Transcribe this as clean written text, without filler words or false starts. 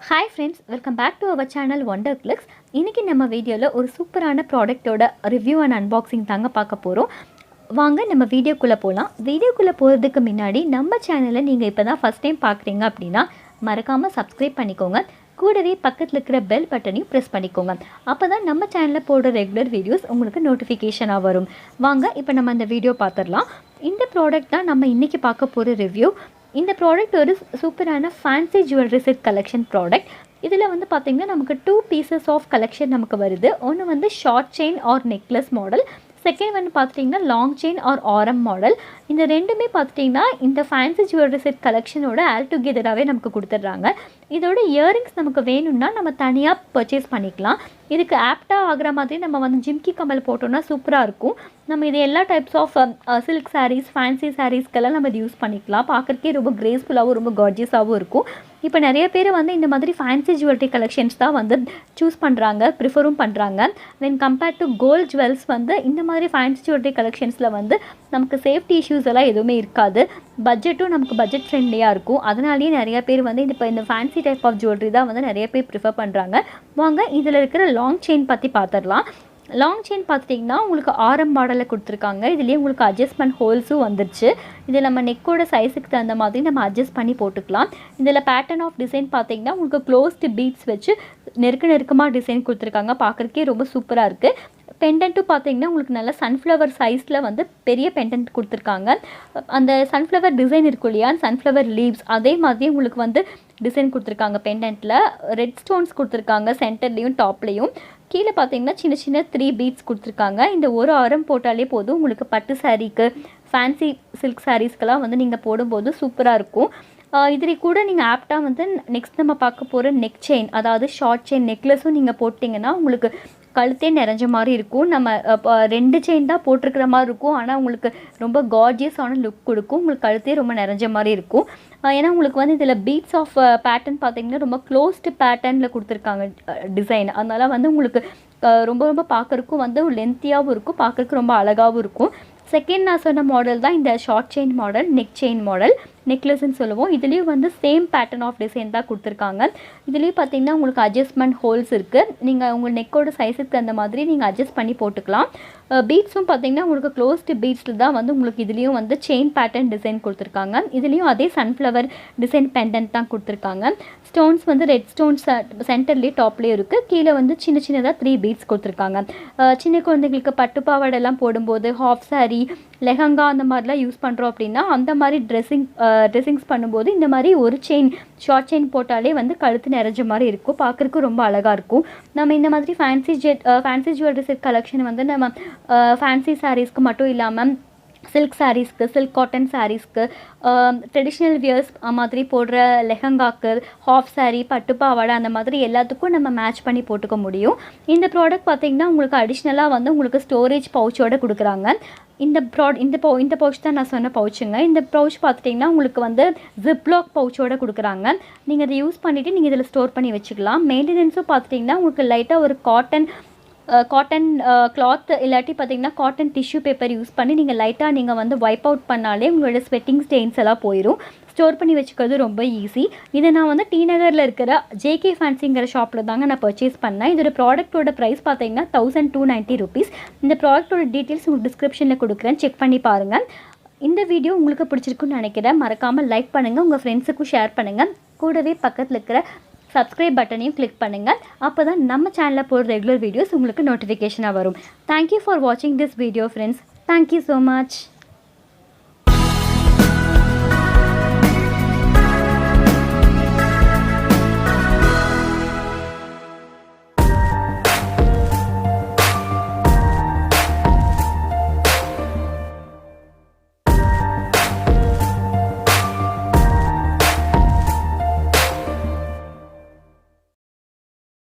Hi friends, welcome back to our channel Wonder Clicks. இன்னைக்கு நம்ம வீடியோல ஒரு சூப்பரான ப்ராடக்ட்டோட ரிவ்யூ அண்ட் அன்பாக்சிங் தாங்க பார்க்க போறோம். வாங்க நம்ம வீடியோக்குள்ள போலாம். வீடியோக்குள்ள போறதுக்கு முன்னாடி நம்ம சேனலை நீங்க இப்பதான் ஃபர்ஸ்ட் டைம் பார்க்கறீங்க அப்படினா மறக்காம Subscribe பண்ணிக்கோங்க. கூடவே பக்கத்துல இருக்கிற பெல் பட்டனையும் பிரஸ் பண்ணிக்கோங்க. அப்பதான் நம்ம சேனல்ல போடுற ரெகுலர் வீடியோஸ் உங்களுக்கு நோட்டிஃபிகேஷனா வரும். வாங்க இப்போ நம்ம அந்த வீடியோ பார்த்தறலாம். இந்த ப்ராடக்ட் தான் நம்ம இன்னைக்கு பார்க்க போற ரிவ்யூ. இந்த ப்ராடக்ட் ஒரு சூப்பரான Fancy Jewellery Set Collection product. இதில் வந்து பார்த்திங்கன்னா நமக்கு 2 pieces ஆஃப் கலெக்ஷன் நமக்கு வருது. ஒன்று வந்து short chain R necklace model, second வந்து பார்த்துட்டிங்கன்னா லாங் செயின் ஆர் ஆரம் மாடல். இந்த ரெண்டுமே பார்த்துட்டிங்கன்னா இந்த Fancy Jewellery Set கலெக்ஷனோட ஆல் டுகெதராகவே நமக்கு கொடுத்துட்றாங்க. இதோட இயரிங்ஸ் நமக்கு வேணும்னா நம்ம தனியாக பர்ச்சேஸ் பண்ணிக்கலாம். இதுக்கு ஆப்டாக ஆகிற மாதிரி நம்ம வந்து ஜிம்கி கமல் போட்டோம்னா சூப்பராக இருக்கும். நம்ம இது எல்லா types of silk saris, fancy சாரீஸ்க்கெல்லாம் நம்ம இது யூஸ் பண்ணிக்கலாம். பார்க்குறக்கே ரொம்ப கிரேஸ்ஃபுல்லாகவும் ரொம்ப கார்ஜியஸாகவும் இருக்கும். இப்போ நிறைய பேர் வந்து இந்த மாதிரி ஃபேன்சி ஜுவல்லரி கலெக்ஷன்ஸ் தான் வந்து சூஸ் பண்ணுறாங்க, ப்ரிஃபரும் பண்ணுறாங்க. When compared to gold jewels வந்து இந்த மாதிரி ஃபேன்சி ஜுவல்லரி கலெக்ஷன்ஸில் வந்து நமக்கு சேஃப்டி இஷ்யூஸ் எல்லாம் எதுவுமே இருக்காது. பட்ஜெட்டும் நமக்கு பட்ஜெட் ஃப்ரெண்ட்லியாக இருக்கும். அதனாலேயே நிறைய பேர் வந்து இப்போ இந்த ஃபேன்சி டைப் ஆஃப் ஜுவல்லரி தான் வந்து நிறைய பேர் ப்ரிஃபர் பண்ணுறாங்க. வாங்க இதில் இருக்கிற லாங் செயின் பற்றி பார்த்துடலாம். லாங் செயின் பார்த்துட்டிங்கன்னா உங்களுக்கு ஆரம் மாடலில் கொடுத்துருக்காங்க. இதுலேயே உங்களுக்கு அட்ஜஸ்ட்மெண்ட் ஹோல்ஸும் வந்துருச்சு. இதில் நம்ம நெக்கோட சைஸுக்கு தகுந்த மாதிரி நம்ம அட்ஜஸ்ட் பண்ணி போட்டுக்கலாம். இதில் பேட்டர்ன் ஆஃப் டிசைன் பார்த்திங்கன்னா உங்களுக்கு க்ளோஸ்டு பீட்ஸ் வச்சு நெருக்கமாக டிசைன் கொடுத்துருக்காங்க. பார்க்குறக்கே ரொம்ப சூப்பராக இருக்குது. பெண்டன்ட்டும் பார்த்திங்கன்னா உங்களுக்கு நல்ல சன்ஃப்ளவர் சைஸில் வந்து பெரிய பெண்டன்ட் கொடுத்துருக்காங்க. அந்த சன்ஃப்ளவர் டிசைன் இருக்கும் இல்லையா, சன்ஃப்ளவர் லீவ்ஸ் அதே மாதிரி உங்களுக்கு வந்து டிசைன் கொடுத்துருக்காங்க. பெண்டன்ட்டில் ரெட் ஸ்டோன்ஸ் கொடுத்துருக்காங்க சென்டர்லேயும் டாப்லேயும். கீழே பார்த்தீங்கன்னா சின்ன சின்ன 3 பீட்ஸ் கொடுத்துருக்காங்க. இந்த ஒரு ஆரம் போட்டாலே போதும் உங்களுக்கு பட்டு சாரீக்கு, ஃபேன்சி சில்க் சாரீஸ்க்கெல்லாம் வந்து நீங்கள் போடும்போது சூப்பராக இருக்கும். இதில் கூட நீங்கள் ஆப்டாக வந்து நெக்ஸ்ட் நம்ம பார்க்க போகிற நெக் செயின், அதாவது ஷார்ட் செயின் நெக்லஸும் நீங்கள் போட்டிங்கன்னா உங்களுக்கு கழுத்தே நிறைஞ்ச மாதிரி இருக்கும். நம்ம 2 செயின் தான் போட்டிருக்கிற மாதிரி இருக்கும். ஆனால் உங்களுக்கு ரொம்ப கார்ஜியஸான லுக் கொடுக்கும். உங்களுக்கு கழுத்தே ரொம்ப நிறைஞ்ச மாதிரி இருக்கும். ஏன்னா உங்களுக்கு வந்து இதில் பீட்ஸ் ஆஃப் பேட்டர்ன் பார்த்திங்கன்னா ரொம்ப க்ளோஸ்டு பேட்டர்னில் கொடுத்துருக்காங்க டிசைன். அதனால் வந்து உங்களுக்கு ரொம்ப பார்க்குறக்கும் வந்து லென்த்தியாகவும் இருக்கும், பார்க்குறக்கு ரொம்ப அழகாகவும் இருக்கும். செகண்ட் நான் சொன்ன மாடல் தான் இந்த short chain model, neck chain model, நெக்லஸ்ன்னு சொல்லுவோம். இதுலேயும் வந்து சேம் பேட்டர்ன் ஆஃப் டிசைன் தான் கொடுத்துருக்காங்க. இதுலேயும் பார்த்திங்கன்னா உங்களுக்கு அட்ஜஸ்ட்மெண்ட் ஹோல்ஸ் இருக்குது. நீங்கள் உங்கள் நெக்கோட சைஸுக்கு அந்த மாதிரி நீங்கள் அட்ஜஸ்ட் பண்ணி போட்டுக்கலாம். பீட்ஸும் பார்த்திங்கன்னா உங்களுக்கு க்ளோஸ்டு பீட்ஸில் தான் வந்து உங்களுக்கு இதுலேயும் வந்து செயின் பேட்டர்ன் டிசைன் கொடுத்துருக்காங்க. இதுலேயும் அதே சன்ஃப்ளவர் டிசைன் பெண்டன்ட் தான் கொடுத்துருக்காங்க. ஸ்டோன்ஸ் வந்து ரெட் ஸ்டோன்ஸ் சென்டர்லேயே டாப்லேயும் இருக்குது. கீழே வந்து சின்னதாக 3 பீட்ஸ் கொடுத்துருக்காங்க. சின்ன குழந்தைங்களுக்கு பட்டுப்பாவாடெல்லாம் போடும்போது, ஹாஃப் சாரீ, லெஹங்கா அந்த மாதிரிலாம் யூஸ் பண்ணுறோம் அப்படின்னா அந்த மாதிரி ட்ரெஸ்ஸிங்ஸ் பண்ணும்போது இந்த மாதிரி ஒரு செயின் ஷார்ட் செயின் போட்டாலே வந்து கழுத்து நிறைஞ்ச மாதிரி இருக்கும். பார்க்குறக்கு ரொம்ப அழகாக இருக்கும். நம்ம இந்த மாதிரி ஃபேன்சி ஜுவல்லரி செட் கலெக்ஷன் வந்து நம்ம ஃபேன்சி சாரீஸ்க்கு மட்டும் இல்லாமல் சில்க் சாரீஸ்க்கு, சில்க் காட்டன் சாரீஸ்க்கு, ட்ரெடிஷ்னல் வியர்ஸ் மாதிரி போடுற லெஹங்காக்கு, ஹாஃப் சாரீ, பட்டுப்பாவாடை அந்த மாதிரி எல்லாத்துக்கும் நம்ம மேட்ச் பண்ணி போட்டுக்க முடியும். இந்த ப்ராடக்ட் பார்த்திங்கன்னா உங்களுக்கு அடிஷ்னலாக வந்து உங்களுக்கு ஸ்டோரேஜ் பவுச்சோடு கொடுக்குறாங்க. இந்த பவுச் தான் நான் சொன்ன பவுச்சுங்க. இந்த பவுச் பார்த்துட்டிங்கன்னா உங்களுக்கு வந்து ஜிப்லாக் பவுச்சோடு கொடுக்குறாங்க. நீங்கள் அதை யூஸ் பண்ணிவிட்டு நீங்கள் இதில் ஸ்டோர் பண்ணி வச்சுக்கலாம். மெயின்டெனன்ஸும் பார்த்துட்டிங்கன்னா உங்களுக்கு லைட்டாக ஒரு காட்டன் கிளாத் இல்லாட்டி பார்த்திங்கன்னா காட்டன் டிஷ்யூ பேப்பர் யூஸ் பண்ணி நீங்கள் லைட்டாக நீங்கள் வந்து வைப் அவுட் பண்ணாலே உங்களோட ஸ்வெட்டிங் ஸ்டெயின்ஸ் எல்லாம் போயிடும். ஸ்டோர் பண்ணி வச்சுக்கிறது ரொம்ப ஈஸி. இதை நான் வந்து டி நகரில் இருக்கிற ஜேகே ஃபேன்சிங்கிற ஷாப்பில் தாங்க நான் பர்ச்சேஸ் பண்ணேன். இதோட ப்ராடக்ட்டோட ப்ரைஸ் பார்த்தீங்கன்னா 1290 rupees. இந்த ப்ராடக்ட்டோட டீட்டெயில்ஸ் உங்களுக்கு டிஸ்கிரிப்ஷனில் கொடுக்குறேன், செக் பண்ணி பாருங்கள். இந்த வீடியோ உங்களுக்கு பிடிச்சிருக்குன்னு நினைக்கிறேன். மறக்காமல் லைக் பண்ணுங்கள், உங்கள் ஃப்ரெண்ட்ஸுக்கும் ஷேர் பண்ணுங்கள். கூடவே பக்கத்தில் இருக்கிற சப்ஸ்கிரைப் பட்டனையும் கிளிக் பண்ணுங்கள். அப்போ தான் நம்ம சேனலில் போடுற ரெகுலர் வீடியோஸ் உங்களுக்கு நோட்டிஃபிகேஷனாக வரும். தேங்க்யூ ஃபார் வாட்சிங் this video friends. Thank you so much.